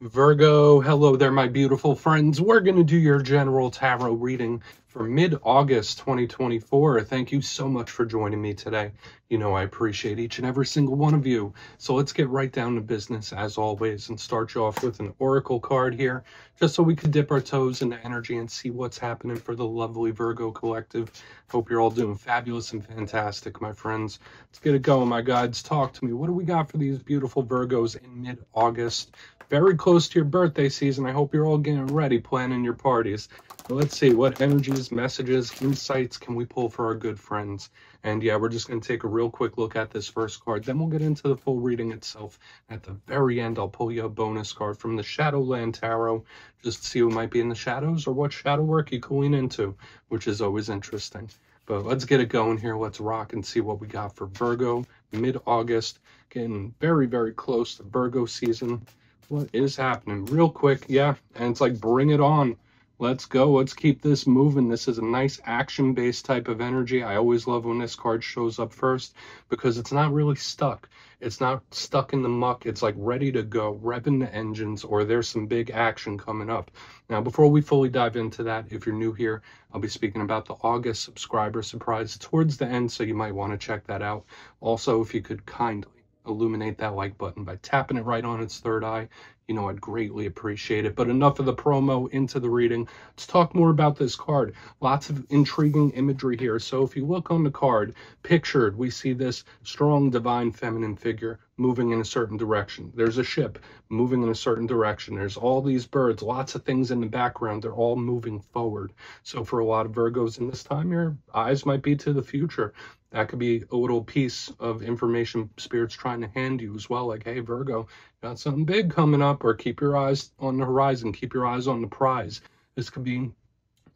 Virgo, hello there, my beautiful friends. We're going to do your general tarot reading for mid-August 2024. Thank you so much for joining me today. You know I appreciate each and every single one of you. So let's get right down to business as always and start you off with an oracle card here, just so we can dip our toes into energy and see what's happening for the lovely Virgo collective. Hope you're all doing fabulous and fantastic, my friends. Let's get it going, my guides. Talk to me. What do we got for these beautiful Virgos in mid-August? Very close to your birthday season. I hope you're all getting ready, planning your parties. But let's see, what energies, messages, insights can we pull for our good friends? And yeah, we're just going to take a real quick look at this first card. Then we'll get into the full reading itself. At the very end, I'll pull you a bonus card from the Shadowland Tarot, just to see who might be in the shadows or what shadow work you can lean into, which is always interesting. But let's get it going here. Let's rock and see what we got for Virgo mid-August. Getting very, very close to Virgo season. What is happening? Real quick, yeah, and it's like, bring it on. Let's go. Let's keep this moving. This is a nice action-based type of energy. I always love when this card shows up first because it's not really stuck. It's not stuck in the muck. It's like ready to go, revving the engines, or there's some big action coming up. Now, before we fully dive into that, if you're new here, I'll be speaking about the August subscriber surprise towards the end, so you might want to check that out. Also, if you could kindly illuminate that like button by tapping it right on its third eye, you know I'd greatly appreciate it. But enough of the promo, into the reading. Let's talk more about this card. Lots of intriguing imagery here. So if you look on the card, pictured, we see this strong divine feminine figure moving in a certain direction. There's a ship moving in a certain direction. There's all these birds, lots of things in the background. They're all moving forward. So for a lot of Virgos in this time, your eyes might be to the future. That could be a little piece of information Spirit's trying to hand you as well. Like, hey, Virgo, got something big coming up, or keep your eyes on the horizon, keep your eyes on the prize. This could be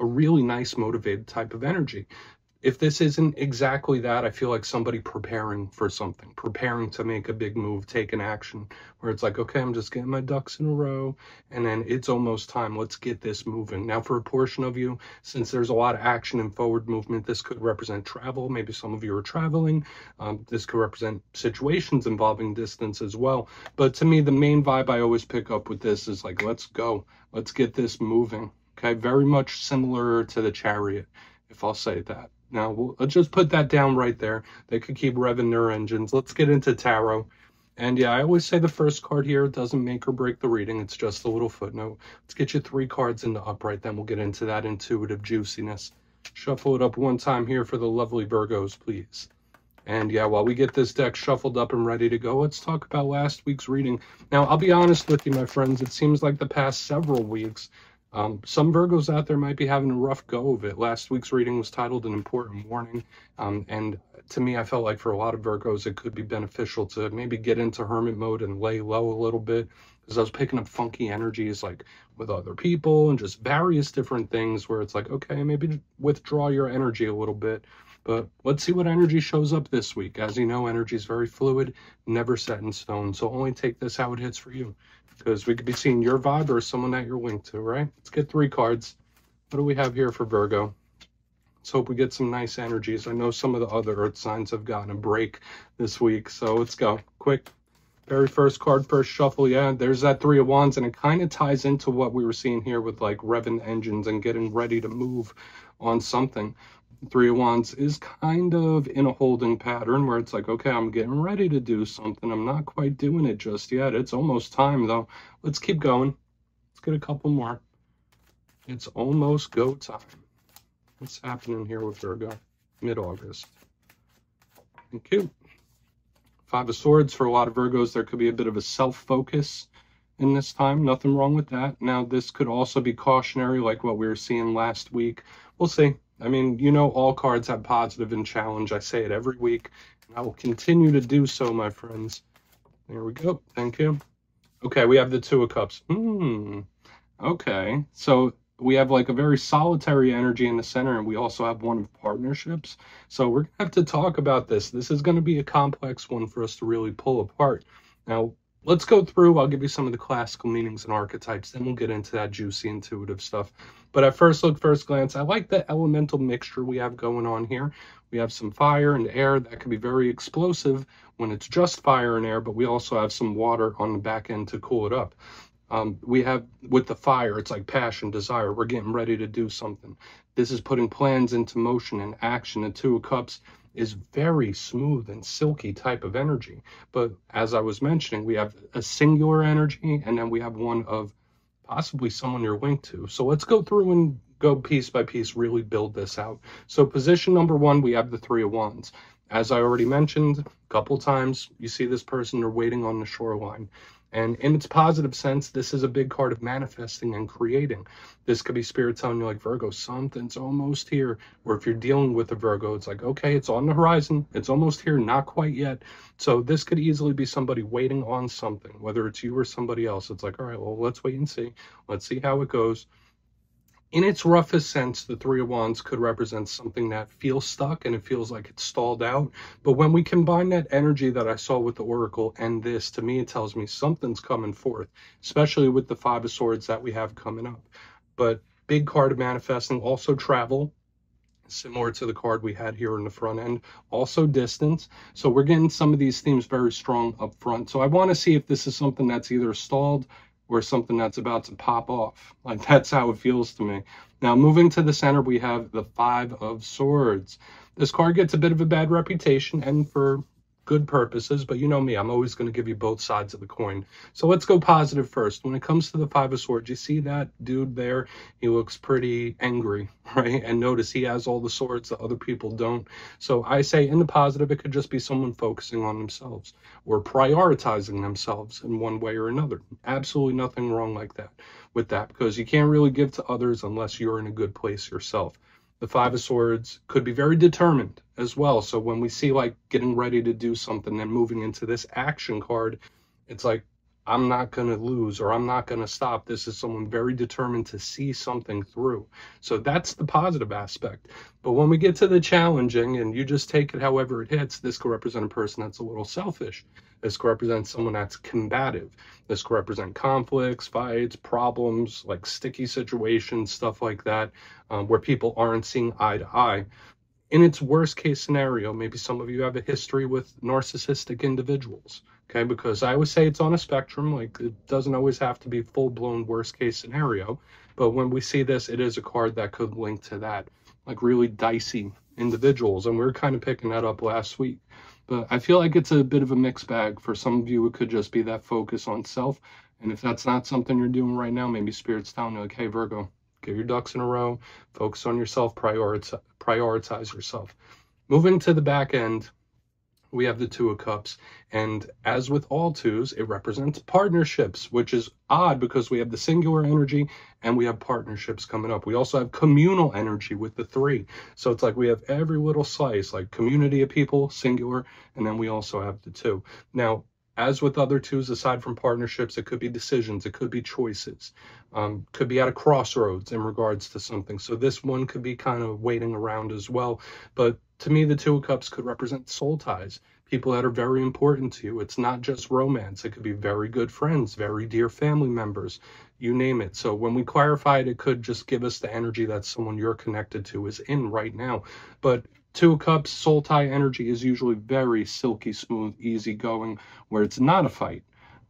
a really nice motivated type of energy. If this isn't exactly that, I feel like somebody preparing for something, preparing to make a big move, take an action, where it's like, okay, I'm just getting my ducks in a row, and then it's almost time. Let's get this moving. Now, for a portion of you, since there's a lot of action and forward movement, this could represent travel. Maybe some of you are traveling. This could represent situations involving distance as well. But to me, the main vibe I always pick up with this is like, let's go. Let's get this moving. Okay, very much similar to the Chariot, if I'll say that. Now, let's just put that down right there. They could keep revving their engines. Let's get into tarot. And yeah, I always say the first card here doesn't make or break the reading. It's just a little footnote. Let's get you 3 cards in the upright. Then we'll get into that intuitive juiciness. Shuffle it up one time here for the lovely Virgos, please. And yeah, while we get this deck shuffled up and ready to go, let's talk about last week's reading. Now, I'll be honest with you, my friends. It seems like the past several weeks, some Virgos out there might be having a rough go of it. Last week's reading was titled An Important Warning. And to me, I felt like for a lot of Virgos, it could be beneficial to maybe get into hermit mode and lay low a little bit, because I was picking up funky energies like with other people and just various different things where it's like, okay, maybe withdraw your energy a little bit. But let's see what energy shows up this week. As you know, energy is very fluid, never set in stone. So only take this how it hits for you, because we could be seeing your vibe or someone that you're linked to, right? Let's get 3 cards. What do we have here for Virgo? Let's hope we get some nice energies. I know some of the other earth signs have gotten a break this week, so let's go. Quick. Very first card, first shuffle. Yeah, there's that 3 of Wands, and it kind of ties into what we were seeing here with like revving engines and getting ready to move on something. 3 of Wands is kind of in a holding pattern where it's like, okay, I'm getting ready to do something. I'm not quite doing it just yet. It's almost time, though. Let's keep going. Let's get a couple more. It's almost go time. What's happening here with Virgo? Mid-August. Thank you. 5 of Swords. For a lot of Virgos, there could be a bit of a self-focus in this time. Nothing wrong with that. Now, this could also be cautionary, like what we were seeing last week. We'll see. I mean, you know, all cards have positive and challenge. I say it every week, and I will continue to do so, my friends. There we go. Thank you. Okay, we have the 2 of Cups. Okay, so we have like a very solitary energy in the center, and we also have 1 of Partnerships. So we're going to have to talk about this. This is going to be a complex one for us to really pull apart. Now, let's go through. I'll give you some of the classical meanings and archetypes. Then we'll get into that juicy intuitive stuff. But at first look, first glance, I like the elemental mixture we have going on here. We have some fire and air that can be very explosive when it's just fire and air, but we also have some water on the back end to cool it up. We have with the fire, it's like passion, desire. We're getting ready to do something. This is putting plans into motion and action. The Two of Cups is very smooth and silky type of energy. But as I was mentioning, we have a singular energy, and then we have one of possibly someone you're linked to. So let's go through and go piece by piece, really build this out. So position number one, we have the Three of Wands. As I already mentioned a couple times, you see this person, they're waiting on the shoreline. And in its positive sense, this is a big card of manifesting and creating. This could be spirit telling you, like, Virgo, something's almost here. Or if you're dealing with a Virgo, it's like, okay, it's on the horizon. It's almost here, not quite yet. So this could easily be somebody waiting on something, whether it's you or somebody else. It's like, all right, well, let's wait and see. Let's see how it goes. In its roughest sense, the Three of Wands could represent something that feels stuck and it feels like it's stalled out. But when we combine that energy that I saw with the Oracle and this, to me, it tells me something's coming forth, especially with the Five of Swords that we have coming up. But big card of manifesting, also travel, similar to the card we had here in the front end, also distance. So we're getting some of these themes very strong up front. So I want to see if this is something that's either stalled or something that's about to pop off. Like, that's how it feels to me. Now, moving to the center, we have the Five of Swords. This card gets a bit of a bad reputation, and for good purposes, but you know me, I'm always going to give you both sides of the coin. So let's go positive first. When it comes to the Five of Swords, you see that dude there? He looks pretty angry, right? And notice he has all the swords that other people don't. So I say in the positive, it could just be someone focusing on themselves or prioritizing themselves in one way or another. Absolutely nothing wrong like that with that, because you can't really give to others unless you're in a good place yourself. The Five of Swords could be very determined as well. So when we see like getting ready to do something and moving into this action card, it's like, I'm not going to lose, or I'm not going to stop. This is someone very determined to see something through. So that's the positive aspect. But when we get to the challenging and you just take it however it hits, this could represent a person that's a little selfish. This could represent someone that's combative. This could represent conflicts, fights, problems, like sticky situations, stuff like that, where people aren't seeing eye to eye. In its worst case scenario, maybe some of you have a history with narcissistic individuals, okay? Because I always say it's on a spectrum. Like, it doesn't always have to be full-blown worst case scenario. But when we see this, it is a card that could link to that, like really dicey individuals. And we were kind of picking that up last week. But I feel like it's a bit of a mixed bag. For some of you, it could just be that focus on self. And if that's not something you're doing right now, maybe Spirit's telling you, like, hey, Virgo, get your ducks in a row, focus on yourself, prioritize yourself. Moving to the back end, we have the Two of Cups. And as with all twos, it represents partnerships, which is odd because we have the singular energy and we have partnerships coming up. We also have communal energy with the three. So it's like we have every little slice, like community of people, singular, and then we also have the two. Now, as with other twos, aside from partnerships, it could be decisions, it could be choices, could be at a crossroads in regards to something. So this one could be kind of waiting around as well. But to me, the Two of Cups could represent soul ties, people that are very important to you. It's not just romance. It could be very good friends, very dear family members, you name it. So when we clarify it, it could just give us the energy that someone you're connected to is in right now. But Two of Cups, soul tie energy is usually very silky smooth, easy going, where it's not a fight.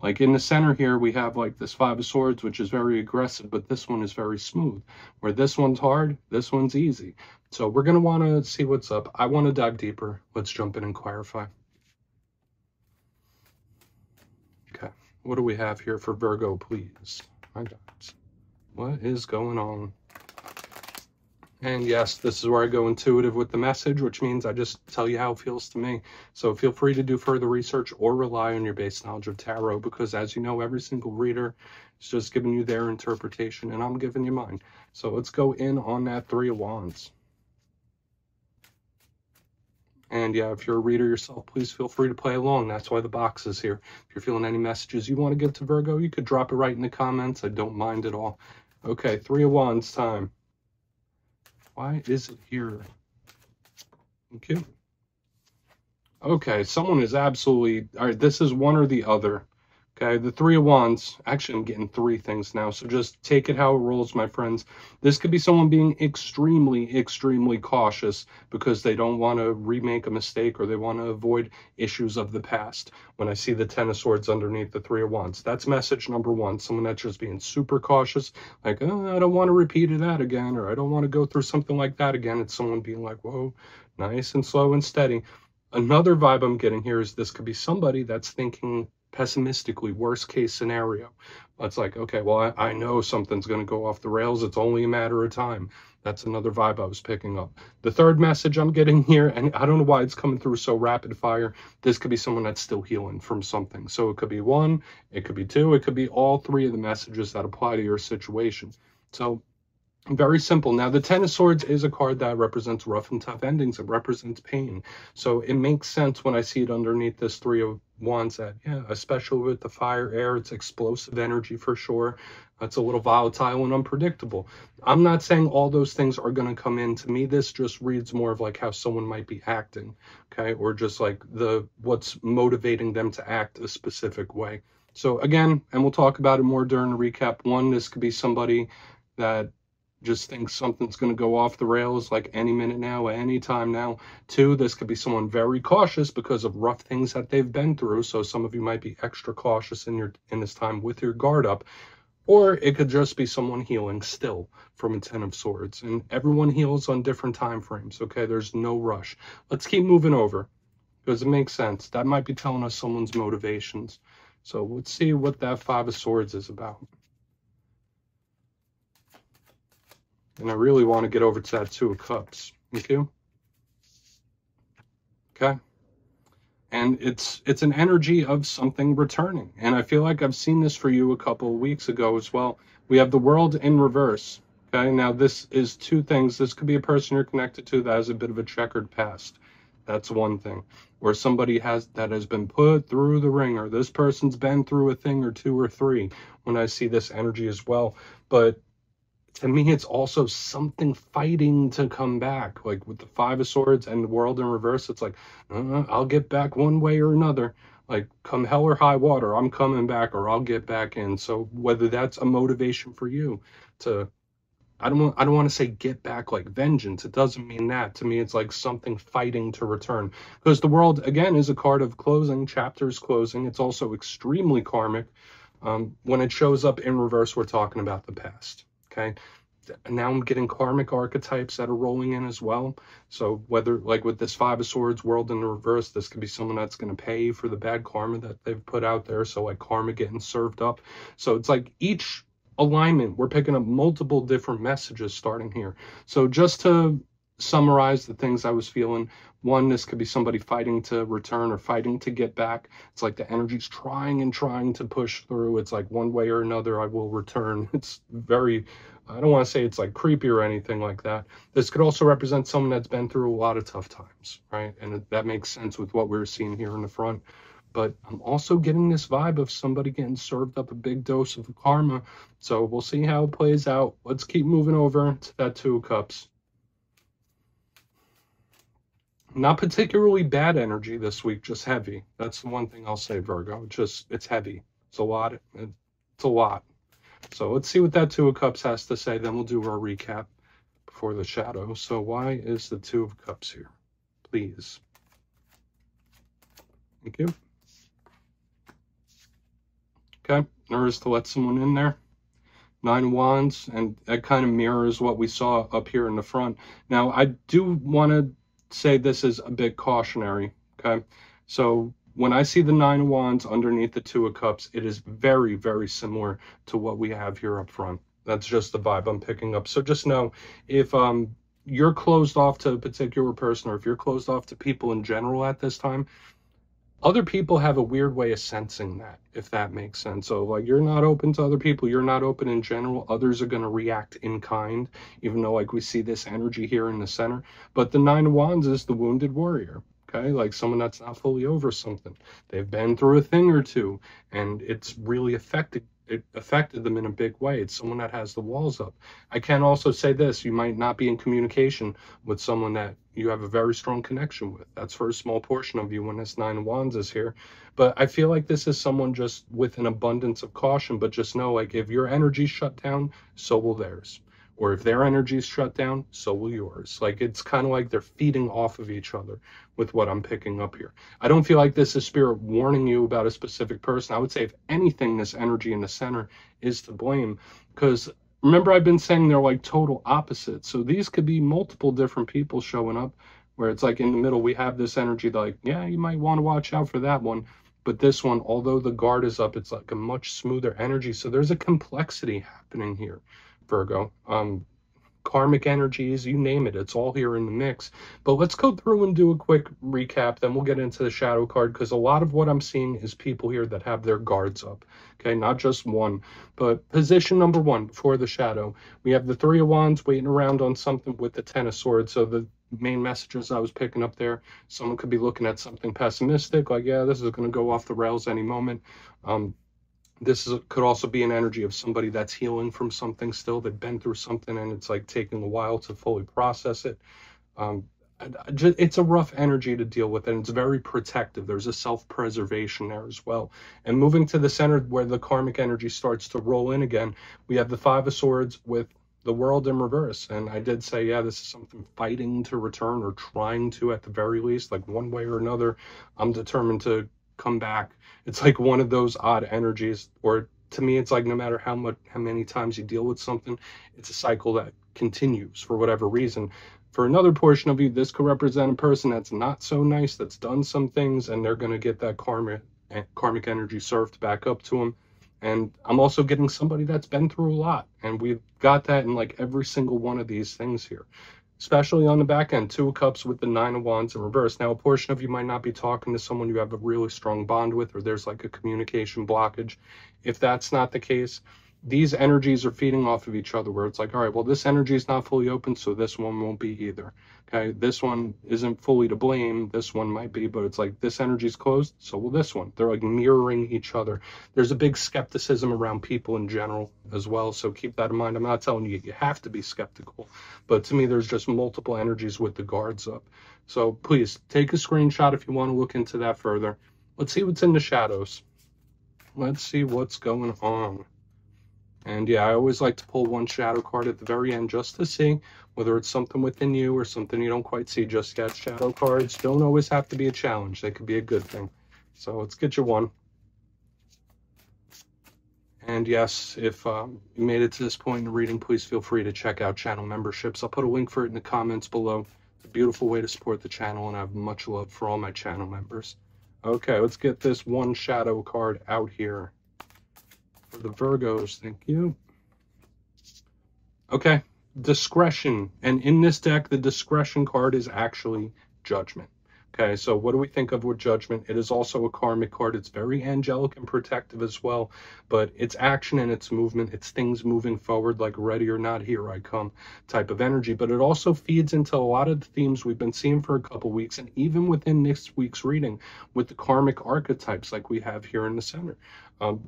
Like in the center here, we have like this Five of Swords, which is very aggressive, but this one is very smooth. Where this one's hard, this one's easy. So we're going to want to see what's up. I want to dive deeper. Let's jump in and clarify. Okay, what do we have here for Virgo, please? My God, what is going on? And yes, this is where I go intuitive with the message, which means I just tell you how it feels to me. So feel free to do further research or rely on your base knowledge of tarot, because as you know, every single reader is just giving you their interpretation and I'm giving you mine. So let's go in on that Three of Wands. And yeah, if you're a reader yourself, please feel free to play along. That's why the box is here. If you're feeling any messages you want to give to Virgo, you could drop it right in the comments. I don't mind at all. Okay, Three of Wands time. Why is it here? Thank you. Okay, someone is absolutely... All right, this is one or the other. Okay, the Three of Wands. Actually, I'm getting three things now, so just take it how it rolls, my friends. This could be someone being extremely, extremely cautious because they don't want to remake a mistake or they want to avoid issues of the past. When I see the Ten of Swords underneath the Three of Wands, that's message number one. Someone that's just being super cautious, like, oh, I don't want to repeat that again, or I don't want to go through something like that again. It's someone being like, whoa, nice and slow and steady. Another vibe I'm getting here is this could be somebody that's thinking pessimistically, worst case scenario. It's like, okay, well, I know something's going to go off the rails. It's only a matter of time. That's another vibe I was picking up. The third message I'm getting here, and I don't know why it's coming through so rapid fire, this could be someone that's still healing from something. So it could be one, it could be two, it could be all three of the messages that apply to your situation. So very simple. Now, the Ten of Swords is a card that represents rough and tough endings. It represents pain. So it makes sense when I see it underneath this Three of Wands that, yeah, especially with the fire, air, it's explosive energy for sure. It's a little volatile and unpredictable. I'm not saying all those things are going to come in. To me, this just reads more of like how someone might be acting, okay? Or just like what's motivating them to act a specific way. So again, and we'll talk about it more during the recap. One, this could be somebody that just thinks something's going to go off the rails like any minute now, any time now. Two, this could be someone very cautious because of rough things that they've been through. So some of you might be extra cautious in this time with your guard up. Or it could just be someone healing still from a Ten of Swords. And everyone heals on different time frames, okay? There's no rush. Let's keep moving over because it makes sense. That might be telling us someone's motivations. So let's see what that Five of Swords is about. And I really want to get over to that Two of Cups. Thank you. Okay. And it's an energy of something returning. And I feel like I've seen this for you a couple of weeks ago as well. We have the World in reverse. Okay. Now this is two things. This could be a person you're connected to that has a bit of a checkered past. That's one thing. Or somebody that has been put through the ringer. This person's been through a thing or two or three when I see this energy as well. But to me, it's also something fighting to come back. Like with the Five of Swords and the World in reverse, it's like, I'll get back one way or another. Like, come hell or high water, I'm coming back or I'll get back in. So whether that's a motivation for you to, I don't want to say get back like vengeance. It doesn't mean that. To me, it's like something fighting to return. Because the World, again, is a card of closing, chapters closing. It's also extremely karmic. When it shows up in reverse, we're talking about the past. Okay, now I'm getting karmic archetypes that are rolling in as well. So whether like with this Five of Swords, World in the reverse, this could be someone that's going to pay for the bad karma that they've put out there. So like karma getting served up. So it's like each alignment, we're picking up multiple different messages starting here. So just to summarize the things I was feeling, one, this could be somebody fighting to return or fighting to get back. It's like the energy's trying and trying to push through. It's like one way or another, I will return. It's very, I don't want to say it's like creepy or anything like that. This could also represent someone that's been through a lot of tough times, right? And that makes sense with what we're seeing here in the front. But I'm also getting this vibe of somebody getting served up a big dose of karma. So we'll see how it plays out. Let's keep moving over to that Two of Cups. Not particularly bad energy this week, just heavy. That's the one thing I'll say, Virgo. It's heavy. It's a lot. It's a lot. So let's see what that Two of Cups has to say. Then we'll do our recap before the shadow. So why is the Two of Cups here? Please. Thank you. Okay. Nervous to let someone in there. Nine of Wands. And that kind of mirrors what we saw up here in the front. Now, I do want to say this is a bit cautionary, okay? So when I see the Nine of Wands underneath the Two of Cups, it is very, very similar to what we have here up front. That's just the vibe I'm picking up. So just know, if you're closed off to a particular person, or if you're closed off to people in general at this time, other people have a weird way of sensing that, if that makes sense. So like, you're not open to other people, you're not open in general, others are going to react in kind, even though like we see this energy here in the center. But the Nine of Wands is the wounded warrior, okay? Like someone that's not fully over something. They've been through a thing or two, and it's really affected it affected them in a big way. It's someone that has the walls up. I can also say this: you might not be in communication with someone that you have a very strong connection with. That's for a small portion of you when this Nine of Wands is here. But I feel like this is someone just with an abundance of caution. But just know, like, if your energy's shut down, so will theirs. Or if their energy's shut down, so will yours. Like, it's kind of like they're feeding off of each other with what I'm picking up here. I don't feel like this is spirit warning you about a specific person. I would say, if anything, this energy in the center is to blame. Because remember, I've been saying they're like total opposites. So these could be multiple different people showing up, where it's like in the middle, we have this energy like, yeah, you might want to watch out for that one. But this one, although the guard is up, it's like a much smoother energy. So there's a complexity happening here, Virgo. Karmic energies, you name it, it's all here in the mix. But let's go through and do a quick recap, then we'll get into the shadow card, because a lot of what I'm seeing is people here that have their guards up. Okay, not just one. But position number one before the shadow, we have the Three of Wands waiting around on something with the Ten of Swords. So the main messages I was picking up there, someone could be looking at something pessimistic, like, yeah, this is going to go off the rails any moment. Could also be an energy of somebody that's healing from something still. They've been through something and it's like taking a while to fully process it. It's a rough energy to deal with, and it's very protective. There's a self-preservation there as well. And moving to the center where the karmic energy starts to roll in again, we have the Five of Swords with the World in reverse. And I did say, yeah, this is something fighting to return, or trying to at the very least, like one way or another. I'm determined to come back. It's like one of those odd energies, or to me, it's like no matter how many times you deal with something, it's a cycle that continues for whatever reason. For another portion of you, this could represent a person that's not so nice, that's done some things, and they're going to get that karmic energy served back up to them. And I'm also getting somebody that's been through a lot, and we've got that in like every single one of these things here. Especially on the back end, Two of Cups with the Nine of Wands in reverse. Now, a portion of you might not be talking to someone you have a really strong bond with, or there's like a communication blockage. If that's not the case, these energies are feeding off of each other, where it's like, all right, well, this energy is not fully open, so this one won't be either. Okay, this one isn't fully to blame, this one might be, but it's like this energy is closed, so will this one. They're like mirroring each other. There's a big skepticism around people in general as well, so keep that in mind. I'm not telling you you have to be skeptical, but to me, there's just multiple energies with the guards up. So please take a screenshot if you want to look into that further. Let's see what's in the shadows. Let's see what's going on. And yeah, I always like to pull one shadow card at the very end just to see whether it's something within you or something you don't quite see just yet. Shadow cards don't always have to be a challenge. They could be a good thing. So let's get you one. And yes, if you made it to this point in the reading, please feel free to check out channel memberships. I'll put a link for it in the comments below. It's a beautiful way to support the channel, and I have much love for all my channel members. Okay, let's get this one shadow card out here. For the Virgos, thank you. Okay, discretion. And in this deck, the discretion card is actually judgment. Okay, so what do we think of with judgment? It is also a karmic card. It's very angelic and protective as well, but it's action and it's movement. It's things moving forward, like ready or not, here I come type of energy. But it also feeds into a lot of the themes we've been seeing for a couple weeks, and even within next week's reading with the karmic archetypes like we have here in the center.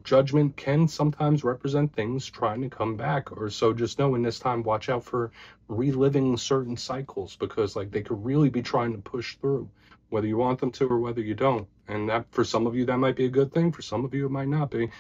Judgment can sometimes represent things trying to come back, or so just know in this time, watch out for reliving certain cycles, because like they could really be trying to push through, whether you want them to or whether you don't. And that, for some of you, that might be a good thing. For some of you, it might not be.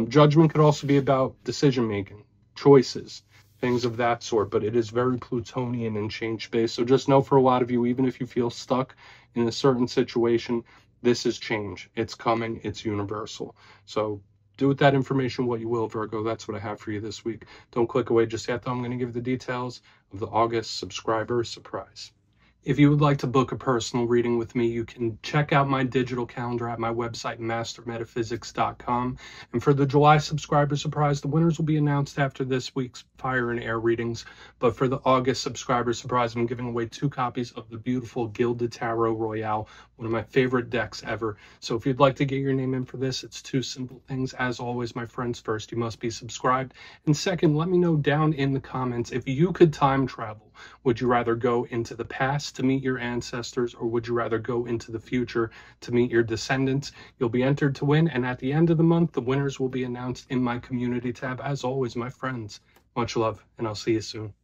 Judgment could also be about decision-making, choices, things of that sort, but it is very Plutonian and change-based. So just know for a lot of you, even if you feel stuck in a certain situation, this is change. It's coming. It's universal. So do with that information what you will, Virgo. That's what I have for you this week. Don't click away just yet, though. I'm going to give you the details of the August subscriber surprise. If you would like to book a personal reading with me, you can check out my digital calendar at my website, mastermetaphysics.com. And for the July subscriber surprise, the winners will be announced after this week's fire and air readings. But for the August subscriber surprise, I'm giving away 2 copies of the beautiful Gilded Tarot Royale, one of my favorite decks ever. So if you'd like to get your name in for this, it's 2 simple things. As always, my friends, first, you must be subscribed. And second, let me know down in the comments if you could time travel Would you rather go into the past to meet your ancestors, or would you rather go into the future to meet your descendants? You'll be entered to win, and at the end of the month, the winners will be announced in my community tab. As always, my friends, much love, and I'll see you soon.